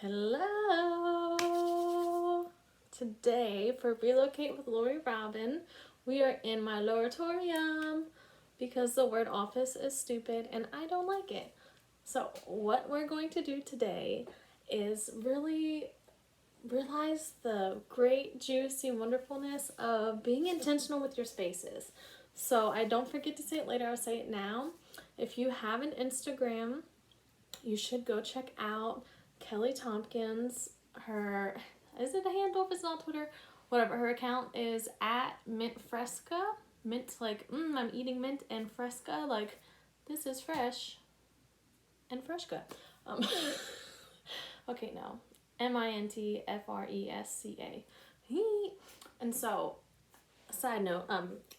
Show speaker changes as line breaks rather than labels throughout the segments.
Hello! Today, for Relocate with Lori Robin, we are in my laboratorium because the word office is stupid and I don't like it. So, what we're going to do today is really realize the great, juicy wonderfulness of being intentional with your spaces. So, I don't forget to say it later, I'll say it now. If you have an Instagram, you should go check out Kelly Tompkins. Her, is it a handle if it's not Twitter? Whatever, her account is at Mint Fresca. Mint like, I'm eating mint, and Fresca like, this is fresh and Fresca. Um, okay, no. MINTFRESCA. And so, side note,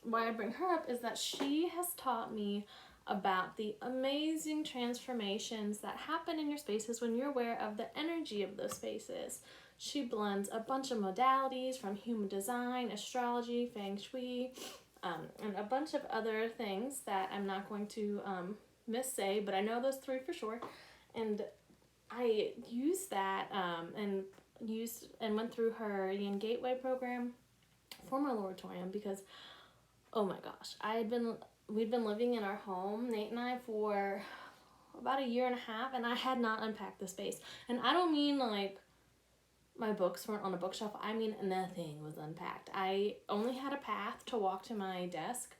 why I bring her up is that she has taught me about the amazing transformations that happen in your spaces when you're aware of the energy of those spaces. She blends a bunch of modalities from human design, astrology, feng shui, and a bunch of other things that I'm not going to missay, but I know those three for sure. And I used that and went through her Yin Gateway program for my laboratorium because, oh my gosh, we'd been living in our home, Nate and I, for about a year and a half, and I had not unpacked the space. And I don't mean like my books weren't on a bookshelf. I mean nothing was unpacked. I only had a path to walk to my desk,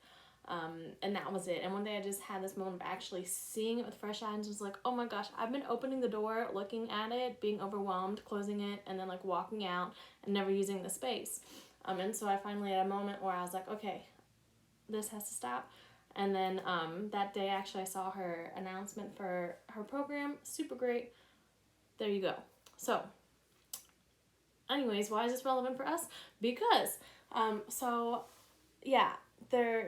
and that was it. And one day I just had this moment of actually seeing it with fresh eyes and was like, oh my gosh, I've been opening the door, looking at it, being overwhelmed, closing it, and then like walking out and never using the space. And so I finally had a moment where I was like, okay, this has to stop. And then that day, actually, I saw her announcement for her program. Super great. There you go. So, anyways, why is this relevant for us? Because,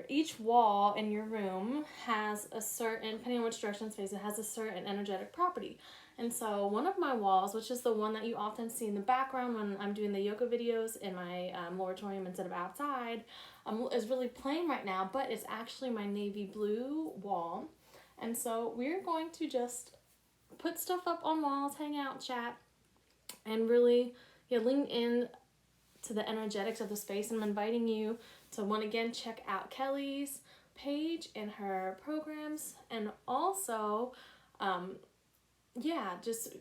each wall in your room has a certain, depending on which direction it's facing, has a certain energetic property. And so one of my walls, which is the one that you often see in the background when I'm doing the yoga videos in my laboratorium instead of outside, is really plain right now, but it's actually my navy blue wall. And so we're going to just put stuff up on walls, hang out, chat, and really lean in to the energetics of the space. And I'm inviting you to, one again, check out Kelly's page and her programs, and also just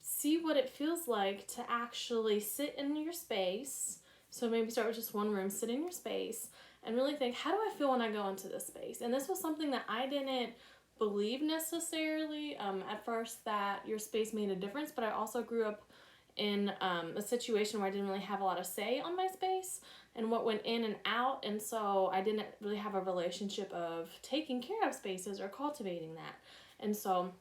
see what it feels like to actually sit in your space. So maybe start with just one room, sit in your space, and really think, how do I feel when I go into this space? And this was something that I didn't believe necessarily at first, that your space made a difference, but I also grew up in a situation where I didn't really have a lot of say on my space and what went in and out, and so I didn't really have a relationship of taking care of spaces or cultivating that. And so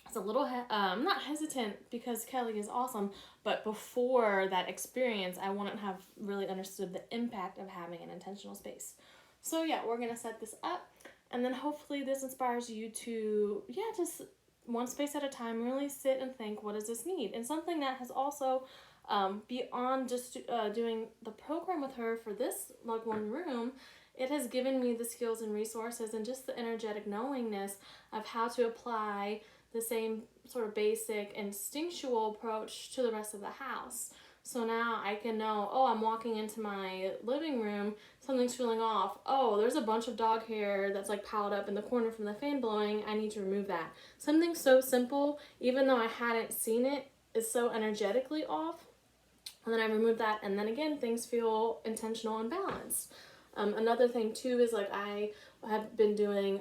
it's a little not hesitant because Kelly is awesome, but before that experience I wouldn't have really understood the impact of having an intentional space. So we're gonna set this up, and then hopefully this inspires you to just one space at a time really sit and think, what does this need? And something that has also beyond just doing the program with her for this like one room, it has given me the skills and resources and just the energetic knowingness of how to apply the same sort of basic instinctual approach to the rest of the house. So now I can know, oh, I'm walking into my living room, something's feeling off. Oh, there's a bunch of dog hair that's like piled up in the corner from the fan blowing. I need to remove that. Something so simple, even though I hadn't seen it, is so energetically off. And then I remove that, and then again, things feel intentional and balanced. Another thing too is like I have been doing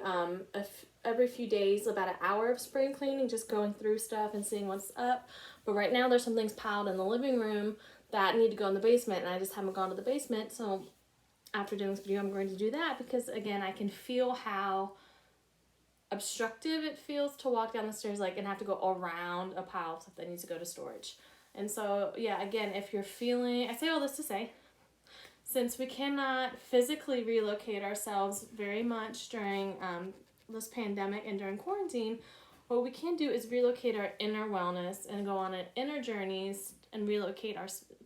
every few days about an hour of spring cleaning, just going through stuff and seeing what's up. But right now there's some things piled in the living room that need to go in the basement, and I just haven't gone to the basement. So after doing this video, I'm going to do that because again, I can feel how obstructive it feels to walk down the stairs and have to go around a pile of stuff that needs to go to storage. And so again, if you're feeling, I say all this to say, since we cannot physically relocate ourselves very much during this pandemic and during quarantine, what we can do is relocate our inner wellness and go on an inner journeys and relocate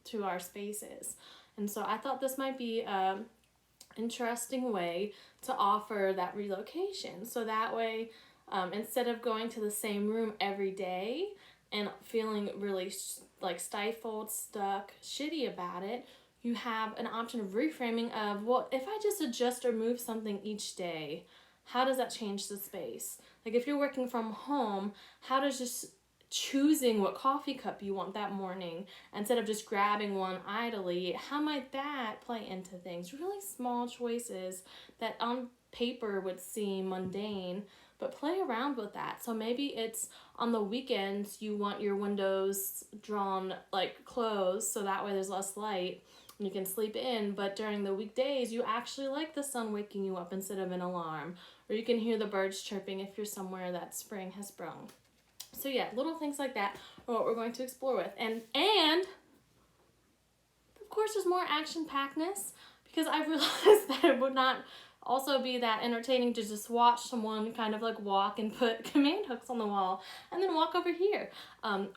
to our spaces. And so I thought this might be an interesting way to offer that relocation. So that way, instead of going to the same room every day, and feeling really like stifled, stuck, shitty about it, you have an option of reframing of, well, if I just adjust or move something each day, how does that change the space? Like if you're working from home, how does just choosing what coffee cup you want that morning instead of just grabbing one idly, how might that play into things? Really small choices that on paper would seem mundane, but play around with that. So maybe it's on the weekends you want your windows drawn like closed so that way there's less light and you can sleep in, but during the weekdays you actually like the sun waking you up instead of an alarm, or you can hear the birds chirping if you're somewhere that spring has sprung. So yeah, little things like that are what we're going to explore with. And of course there's more action-packedness, because I realized that it would not also be that entertaining to just watch someone kind of like walk and put command hooks on the wall and then walk over here.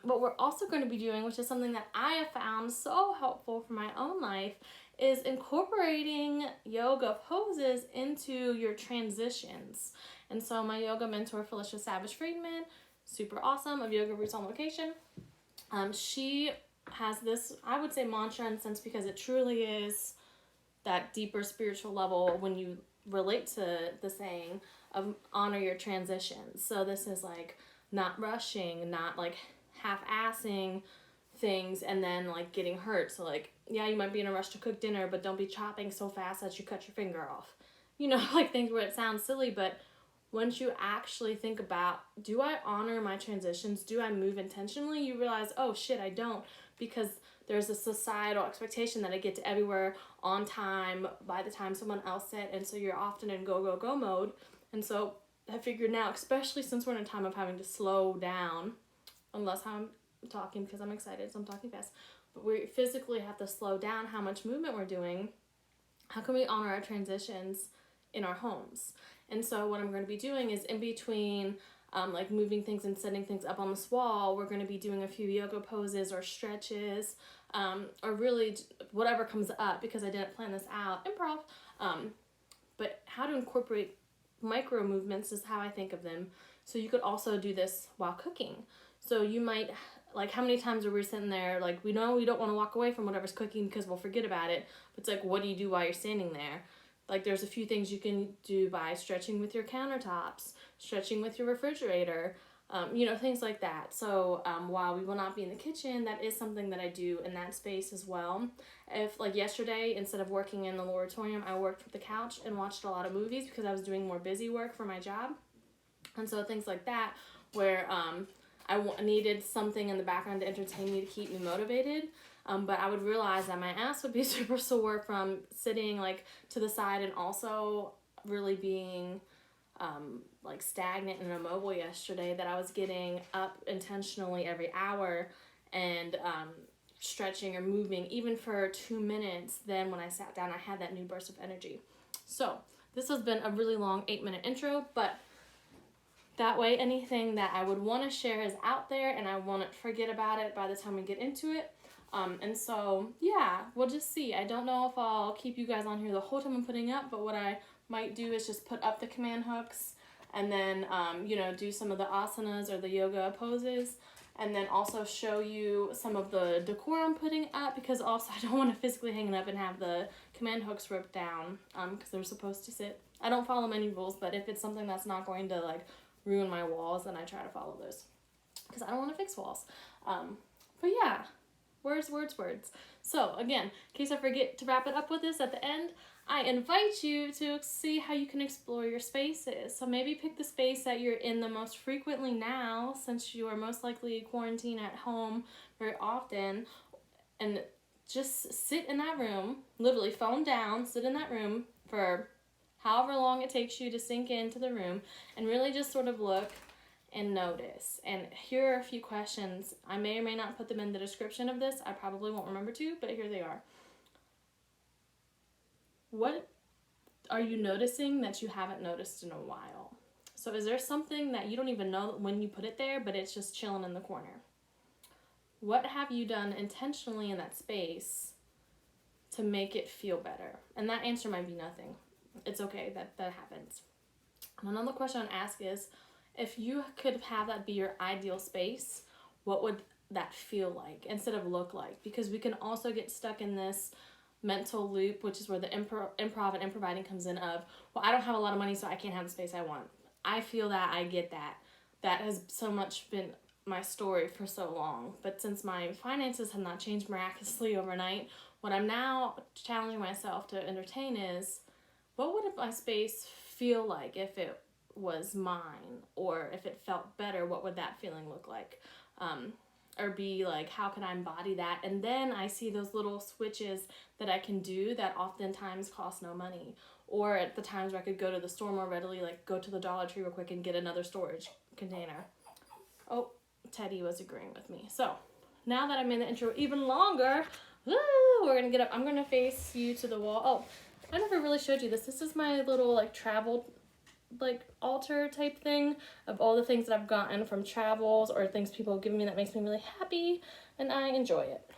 What we're also going to be doing, which is something that I have found so helpful for my own life, is incorporating yoga poses into your transitions. And so my yoga mentor, Felicia Savage Friedman, super awesome, of Yoga Roots on Location, she has this, I would say, mantra in a sense, because it truly is that deeper spiritual level when you relate to the saying of honor your transitions. So this is like not rushing, not like half-assing things and then like getting hurt. So like, yeah, you might be in a rush to cook dinner, but don't be chopping so fast that you cut your finger off. You know, like things where it sounds silly, but once you actually think about, do I honor my transitions? Do I move intentionally? You realize, oh shit, I don't, because there's a societal expectation that I get to everywhere on time by the time someone else said, and so you're often in go, go, go mode. And so I figured now, especially since we're in a time of having to slow down, unless I'm talking because I'm excited, so I'm talking fast, but we physically have to slow down how much movement we're doing. How can we honor our transitions in our homes? And so what I'm going to be doing is in between like moving things and setting things up on this wall, we're going to be doing a few yoga poses or stretches, or really whatever comes up, because I didn't plan this out, improv. But how to incorporate micro movements is how I think of them. So you could also do this while cooking. So you might, like, how many times are we sitting there, like, we know we don't want to walk away from whatever's cooking because we'll forget about it, but it's like, what do you do while you're standing there? Like, there's a few things you can do by stretching with your countertops, stretching with your refrigerator, things like that. So while we will not be in the kitchen, that is something that I do in that space as well. If, like yesterday, instead of working in the laboratorium, I worked with the couch and watched a lot of movies because I was doing more busy work for my job. And so things like that, where I needed something in the background to entertain me, to keep me motivated. But I would realize that my ass would be super sore from sitting like to the side and also really being like stagnant and immobile yesterday, that I was getting up intentionally every hour and stretching or moving even for 2 minutes. Then when I sat down, I had that new burst of energy. So this has been a really long 8-minute intro, but that way anything that I would want to share is out there and I won't forget about it by the time we get into it. And so, yeah, we'll just see. I don't know if I'll keep you guys on here the whole time I'm putting up, but what I might do is just put up the command hooks and then, do some of the asanas or the yoga poses, and then also show you some of the decor I'm putting up, because also I don't want to physically hang it up and have the command hooks ripped down, because they're supposed to sit. I don't follow many rules, but if it's something that's not going to, like, ruin my walls, then I try to follow those, because I don't want to fix walls. But yeah. Words. So again, in case I forget to wrap it up with this at the end, I invite you to see how you can explore your spaces. So maybe pick the space that you're in the most frequently now, since you are most likely quarantined at home very often, and just sit in that room, literally phone down, sit in that room for however long it takes you to sink into the room, and really just sort of look and notice. And here are a few questions. I may or may not put them in the description of this. I probably won't remember to, but here they are. What are you noticing that you haven't noticed in a while? So is there something that you don't even know when you put it there, but it's just chilling in the corner? What have you done intentionally in that space to make it feel better? And that answer might be nothing. It's okay, that happens. And another question I'd ask is, if you could have that be your ideal space, what would that feel like instead of look like? Because we can also get stuck in this mental loop, which is where the improv and improvising comes in of, well, I don't have a lot of money, so I can't have the space I want. I feel that, I get that. That has so much been my story for so long. But since my finances have not changed miraculously overnight, what I'm now challenging myself to entertain is, what would my space feel like if it was mine? Or if it felt better, what would that feeling look like? Or be like, how can I embody that? And then I see those little switches that I can do that oftentimes cost no money. Or at the times where I could go to the store more readily, like go to the Dollar Tree real quick and get another storage container. Oh, Teddy was agreeing with me. So now that I made the intro even longer, we're gonna get up. I'm gonna face you to the wall. Oh, I never really showed you this. This is my little like travel like altar type thing of all the things that I've gotten from travels or things people have given me that makes me really happy and I enjoy it.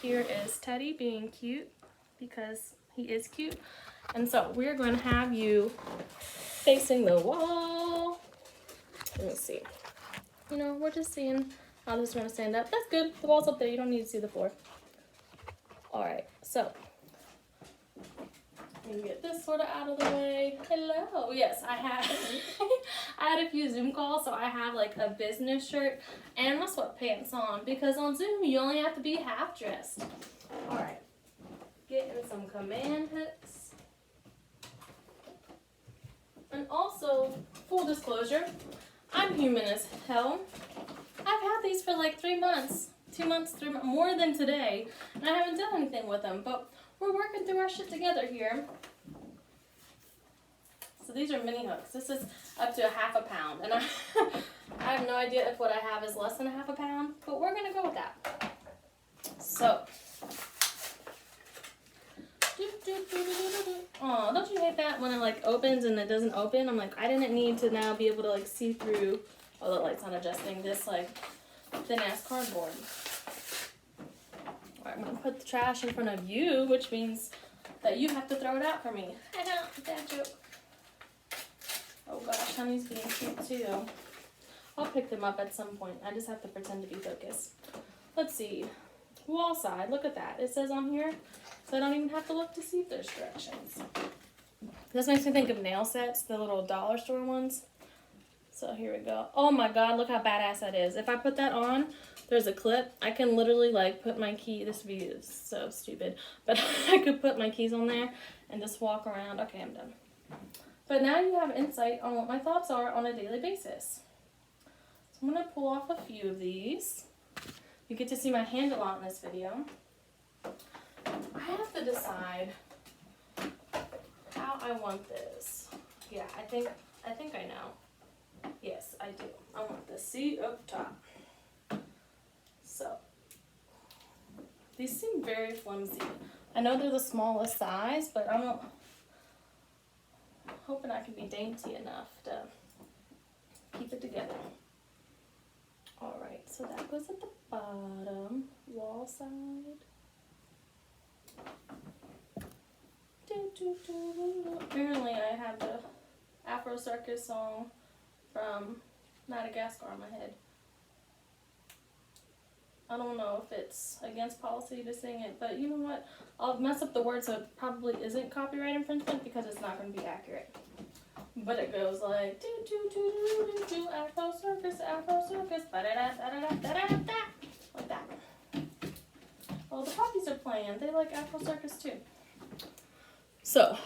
Here is Teddy being cute because he is cute. And so we're going to have you facing the wall. Let me see. You know, we're just seeing how this is going to stand up. That's good. The wall's up there. You don't need to see the floor. All right. So let me get this sort of out of the way. Hello. Yes, I had I had a few Zoom calls, so I have like a business shirt and my sweatpants on because on Zoom you only have to be half dressed. All right. Getting some command hooks. And also, full disclosure, I'm human as hell. I've had these for like 3 months, 2 months, 3 months, more than today, and I haven't done anything with them, but we're working through our shit together here. So these are mini hooks. This is up to 1/2 pound, and I have no idea if what I have is less than 1/2 pound, but we're gonna go with that. So. Oh, don't you hate that when it like opens and it doesn't open? I'm like, I didn't need to now be able to like see through, oh, the light's not adjusting, this like thin ass cardboard. Alright, I'm gonna put the trash in front of you, which means that you have to throw it out for me. Dad joke. Oh gosh, honey's being cute too. I'll pick them up at some point. I just have to pretend to be focused. Let's see. Wall side, look at that. It says on here, so I don't even have to look to see if there's directions. This makes me think of nail sets, the little dollar store ones. So here we go. Oh my god, look how badass that is. If I put that on, there's a clip. I can literally like put my key, this would be so stupid, but I could put my keys on there and just walk around. Okay, I'm done. But now you have insight on what my thoughts are on a daily basis. So I'm going to pull off a few of these. You get to see my hand a lot in this video. I have to decide how I want this. Yeah, I think I know. Yes, I do. I want the seat up top. So, these seem very flimsy. I know they're the smallest size, but I'm hoping I can be dainty enough to keep it together. Alright, so that goes at the bottom, wall side. Apparently I have the Afro Circus song from Madagascar on my head. I don't know if it's against policy to sing it, but you know what? I'll mess up the words so it probably isn't copyright infringement because it's not going to be accurate. But it goes like Afro Circus, ba-da-da-da-da-da-da-da, like that. Well, the puppies are playing. They like Afro Circus too. So,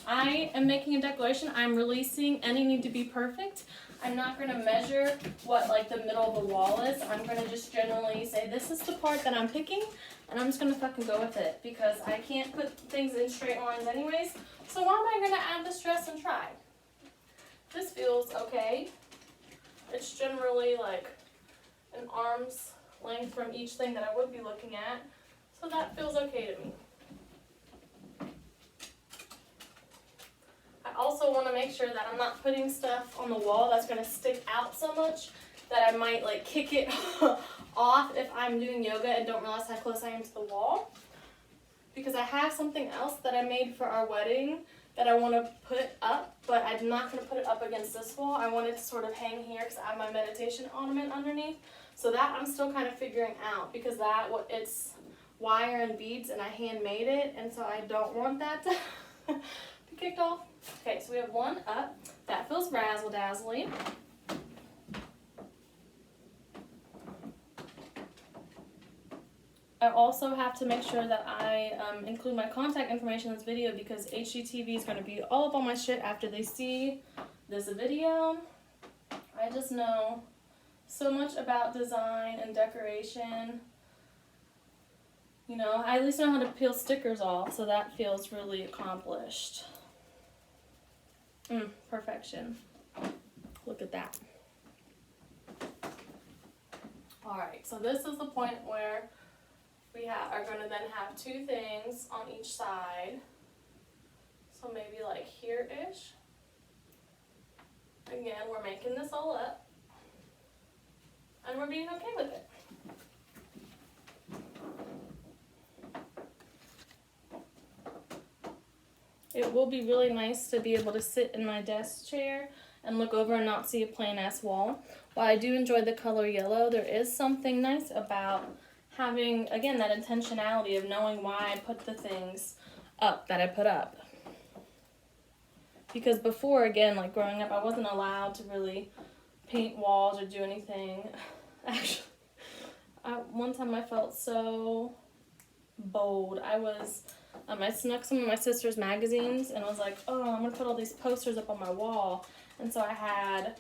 I am making a declaration. I'm releasing any need to be perfect. I'm not going to measure what like the middle of the wall is. I'm going to just generally say this is the part that I'm picking, and I'm just going to fucking go with it because I can't put things in straight lines anyways. So why am I going to add the stress and try? This feels okay. It's generally like an arm's length from each thing that I would be looking at. So that feels okay to me. I also want to make sure that I'm not putting stuff on the wall that's going to stick out so much that I might like kick it off if I'm doing yoga and don't realize how close I am to the wall. Because I have something else that I made for our wedding that I want to put up, but I'm not going to put it up against this wall. I want it to sort of hang here because I have my meditation ornament underneath. So that I'm still kind of figuring out, because it's wire and beads and I handmade it, and so I don't want that to be kicked off. Okay, so we have one up. That feels razzle-dazzly. I also have to make sure that I include my contact information in this video, because HGTV is going to be all up on my shit after they see this video. I just know so much about design and decoration. You know, I at least know how to peel stickers off, so that feels really accomplished. Perfection. Look at that. Alright, so this is the point where we are going to then have two things on each side. So maybe like here-ish. Again, we're making this all up. And we're being okay with it. It will be really nice to be able to sit in my desk chair and look over and not see a plain ass wall. While I do enjoy the color yellow, there is something nice about having, again, that intentionality of knowing why I put the things up that I put up. Because before, again, like growing up, I wasn't allowed to really paint walls or do anything. Actually, one time I felt so bold. I snuck some of my sister's magazines and I was like, oh, I'm going to put all these posters up on my wall. And so I had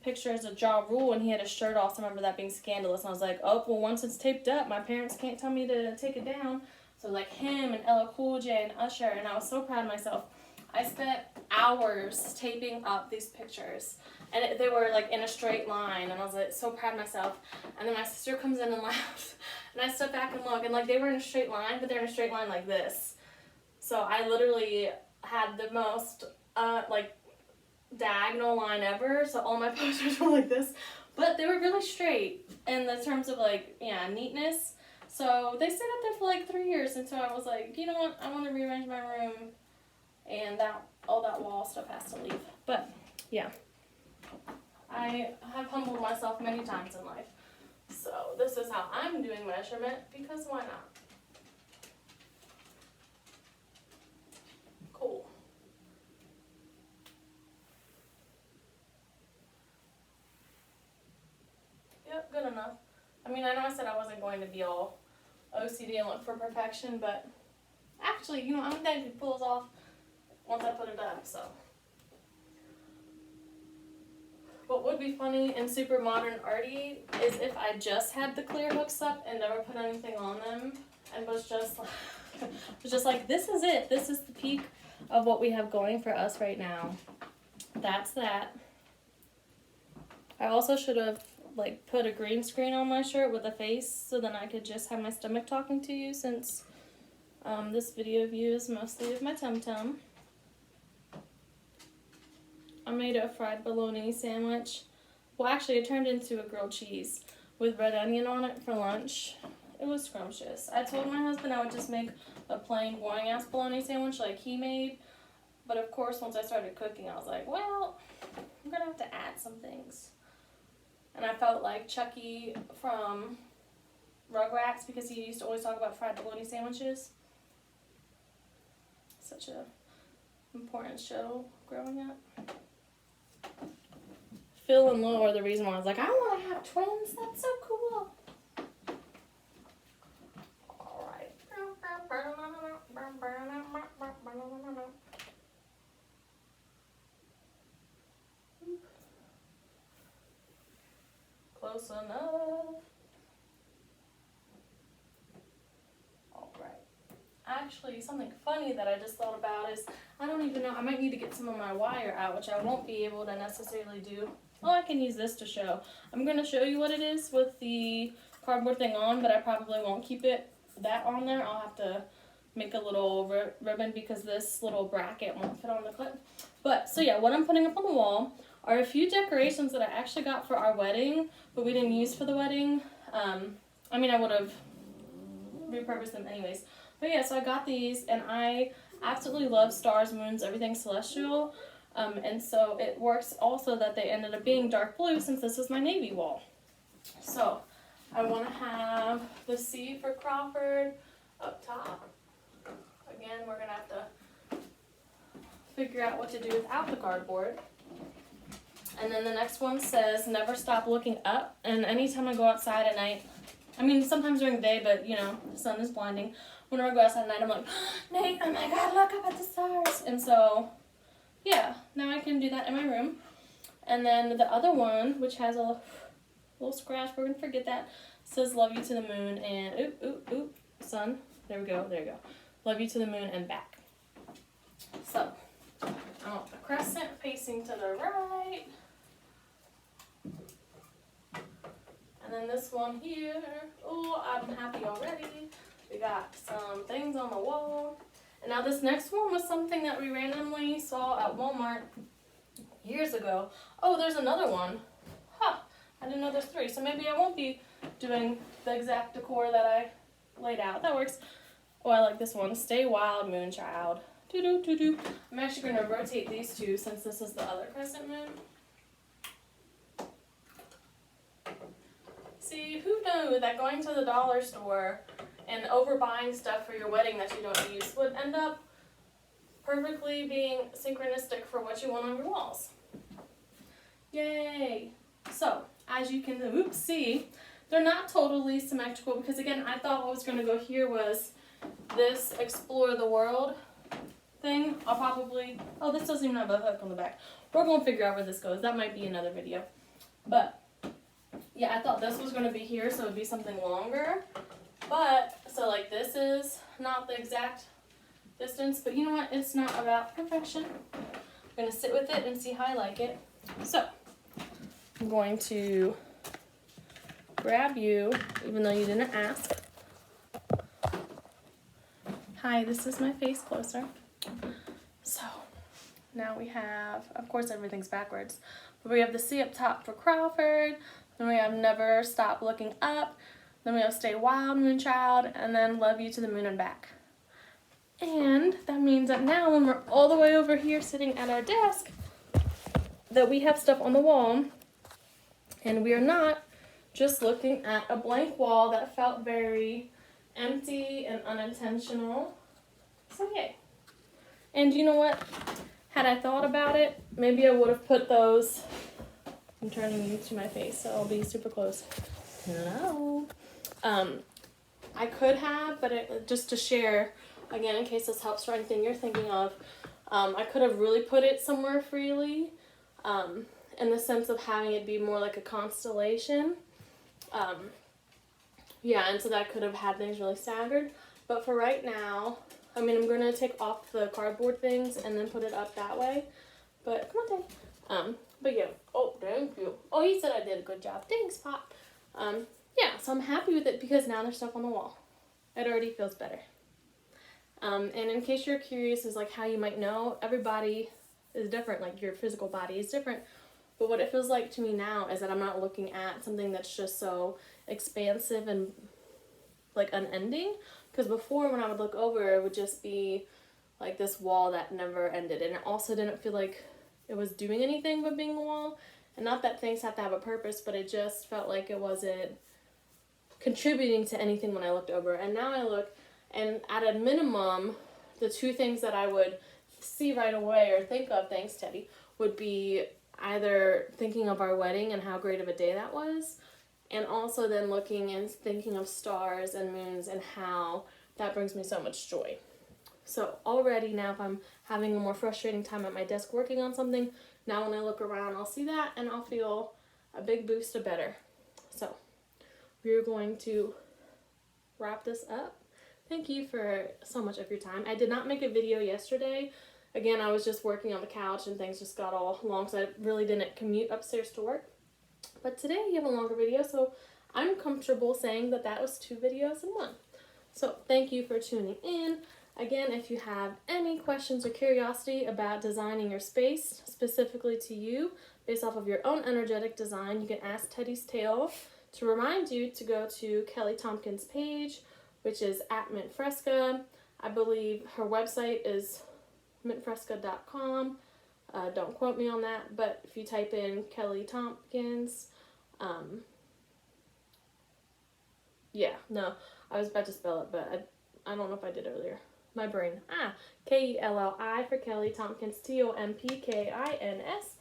pictures of Ja Rule, and he had his shirt off, so I remember that being scandalous. And I was like, oh, well, once it's taped up, my parents can't tell me to take it down. So like him and LL Cool J and Usher, and I was so proud of myself. I spent hours taping up these pictures, and they were like in a straight line, and I was like so proud of myself. And then my sister comes in and laughs, and I step back and look, and like they were in a straight line, but they're in a straight line like this. So I literally had the most like diagonal line ever, so all my posters were like this, but they were really straight in the terms of like, yeah, neatness. So they stayed up there for like 3 years, and so I was like, you know what, I want to rearrange my room, and all that wall stuff has to leave. But yeah, I have humbled myself many times in life, so this is how I'm doing measurement, because why not? Cool. Yep, good enough. I mean, I know I said I wasn't going to be all OCD and look for perfection, but actually, you know, I don't think it pulls off once I put it up, so. What would be funny and super modern arty is if I just had the clear hooks up and never put anything on them and was just like, this is it. This is the peak of what we have going for us right now. That's that. I also should have like put a green screen on my shirt with a face, so then I could just have my stomach talking to you, since this video view is mostly of my tum-tum. I made a fried bologna sandwich. Well, actually, it turned into a grilled cheese with red onion on it for lunch. It was scrumptious. I told my husband I would just make a plain boring-ass bologna sandwich like he made, but of course, once I started cooking, I was like, well, I'm gonna have to add some things. And I felt like Chucky from Rugrats, because he used to always talk about fried bologna sandwiches. Such a important show growing up. Phil and Lo are the reason why I was like, I want to have twins. That's so cool. Alright. Close enough. Alright. Actually, something funny that I just thought about is, I don't even know, I might need to get some of my wire out, which I won't be able to necessarily do. Oh, I can use this to show. I'm going to show you what it is with the cardboard thing on, but I probably won't keep that on there. I'll have to make a little ribbon, because this little bracket won't fit on the clip. But, so yeah, what I'm putting up on the wall are a few decorations that I actually got for our wedding, but we didn't use for the wedding. I mean, I would have repurposed them anyways. But yeah, so I got these, and I absolutely love stars, moons, everything celestial. And so it works also that they ended up being dark blue, since this is my navy wall. So I want to have the C for Crawford up top. Again, we're going to have to figure out what to do without the cardboard. And then the next one says, never stop looking up. And anytime I go outside at night, I mean, sometimes during the day, but you know, the sun is blinding. Whenever I go outside at night, I'm like, Nate, oh my God, look up at the stars. And so, yeah, now I can do that in my room. And then the other one, which has a little scratch, we're going to forget that, says love you to the moon and, oop, oop, oop, sun. There we go, there you go. Love you to the moon and back. So, I want the crescent facing to the right. And then this one here, oh, I'm happy already. We got some things on the wall. And now this next one was something that we randomly saw at Walmart years ago. Oh, there's another one. Huh, I didn't know there's 3. So maybe I won't be doing the exact decor that I laid out. That works. Oh, I like this one. Stay Wild, Moonchild. Doo-doo-doo-doo. I'm actually going to rotate these 2 since this is the other crescent moon. See, who knew that going to the dollar store and overbuying stuff for your wedding that you don't use would end up perfectly being synchronistic for what you want on your walls. Yay! So, as you can see, they're not totally symmetrical because, again, I thought what was going to go here was this explore the world thing. I'll probably, oh, this doesn't even have a hook on the back. We're going to figure out where this goes. That might be another video. But, yeah, I thought this was going to be here, so it would be something longer. But, so like this is not the exact distance, but you know what? It's not about perfection. I'm going to sit with it and see how I like it. So, I'm going to grab you, even though you didn't ask. Hi, this is my face closer. So, now we have, of course everything's backwards, but we have the C up top for Crawford, then we have never stop looking up, then we have stay wild, Moonchild, and then love you to the moon and back. And that means that now when we're all the way over here sitting at our desk, that we have stuff on the wall, and we are not just looking at a blank wall that felt very empty and unintentional. So yay. And you know what? Had I thought about it, maybe I would have put those, I'm turning you to my face, so I'll be super close. Hello. I could have, but just to share, again, in case this helps for anything you're thinking of, I could have really put it somewhere freely, in the sense of having it be more like a constellation. Yeah, and so that could have had things really staggered. But for right now, I mean, I'm going to take off the cardboard things and then put it up that way. But, come on, Daddy. But yeah. Oh, thank you. Oh, he said I did a good job. Thanks, Pop. Yeah, so I'm happy with it because now there's stuff on the wall. It already feels better. And in case you're curious as like how you might know, everybody is different. Like your physical body is different. But what it feels like to me now is that I'm not looking at something that's just so expansive and like unending. Because before when I would look over, it would just be like this wall that never ended. And it also didn't feel like it was doing anything but being a wall. And not that things have to have a purpose, but it just felt like it wasn't contributing to anything when I looked over. And now I look, and at a minimum, the 2 things that I would see right away or think of, thanks Teddy, would be either thinking of our wedding and how great of a day that was, and also then looking and thinking of stars and moons and how that brings me so much joy. So already now if I'm having a more frustrating time at my desk working on something, now when I look around I'll see that and I'll feel a big boost of better. So we're going to wrap this up. Thank you for so much of your time. I did not make a video yesterday. Again, I was just working on the couch and things just got all long, so I really didn't commute upstairs to work. But today you have a longer video, so I'm comfortable saying that that was 2 videos in 1. So thank you for tuning in. Again, if you have any questions or curiosity about designing your space, specifically to you, based off of your own energetic design, you can ask Teddy's Tale to remind you to go to Kelly Tompkins' page, which is at Mint Fresca. I believe her website is mintfresca.com. Don't quote me on that, but if you type in Kelly Tompkins, Yeah, no, I was about to spell it, but I don't know if I did earlier. My brain. Kelli for Kelly Tompkins, Tompkins,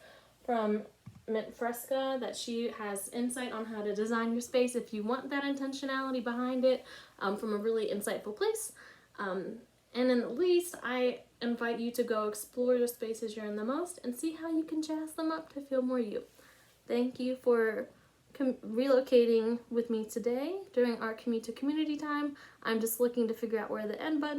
from Mint Fresca, that she has insight on how to design your space if you want that intentionality behind it, from a really insightful place. And then at least I invite you to go explore the spaces you're in the most and see how you can jazz them up to feel more you. Thank you for relocating with me today during our commute to community time. I'm just looking to figure out where the end button